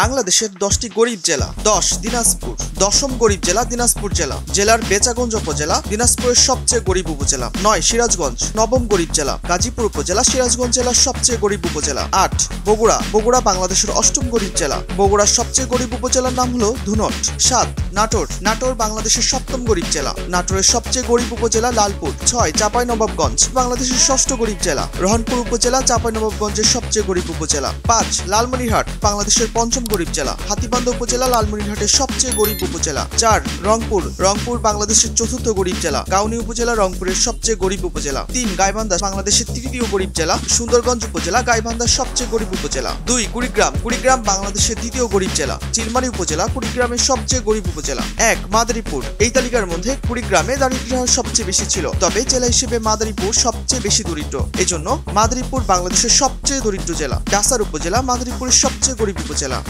বাংলাদেশের 10টি গরিব জেলা। 10 দিনাজপুর। 10ম গরিব জেলা দিনাজপুর জেলা। জেলার বেচাগঞ্জ উপজেলা দিনাজপুরের সবচেয়ে গরিব উপজেলা। 9 সিরাজগঞ্জ। 9ম গরিব জেলা। গাজীপুর উপজেলা সিরাজগঞ্জ জেলার সবচেয়ে গরিব উপজেলা। 8 বগুড়া। বগুড়া বাংলাদেশের 8ম গরিব জেলা। বগুড়ার সবচেয়ে গরিব উপজেলার নাম হলো ধুনট। 7 নাটোর। নাটোর বাংলাদেশের 7ম গরিব জেলা। নাটোরের সবচেয়ে গরিব উপজেলা লালপুর। 6 চাঁপাইনবাবগঞ্জ বাংলাদেশের 6ষ্ঠ গরিব জেলা। রহনপুর উপজেলা চাঁপাইনবাবগঞ্জের সবচেয়ে গরিব উপজেলা। 5 লালমনিরহাট বাংলাদেশের 5ম গরিব জেলা। হাতীবান্ধা উপজেলা লালমনিরহাটের সবচেয়ে গরিব উপজেলা। 4 রংপুর। রংপুর বাংলাদেশের 4র্থ গরিব জেলা। গাউনী উপজেলা রংপুরের সবচেয়ে গরিব উপজেলা। 3 গাইবান্ধা বাংলাদেশের 3য় গরিব জেলা। সুন্দরগঞ্জ উপজেলা গাইবান্ধার সবচেয়ে গরিব উপজেলা। 2 কুড়িগ্রাম। কুড়িগ্রাম বাংলাদেশের 2য় গরিব জেলা। চিলমারী উপজেলা কুড়িগ্রামের সবচেয়ে গরিব উপজেলা। 1 মাদারীপুর। এই তালিকার মধ্যে কুড়িগ্রামে দারিদ্র্য সবচেয়ে বেশি ছিল, তবে জেলা হিসেবে মাদারীপুর সবচেয়ে বেশি দরিদ্র। এজন্য মাদারীপুর বাংলাদেশের সবচেয়ে দরিদ্র জেলা। ডাসার উপজেলা মাদারীপুরের সবচেয়ে গরিব উপজেলা।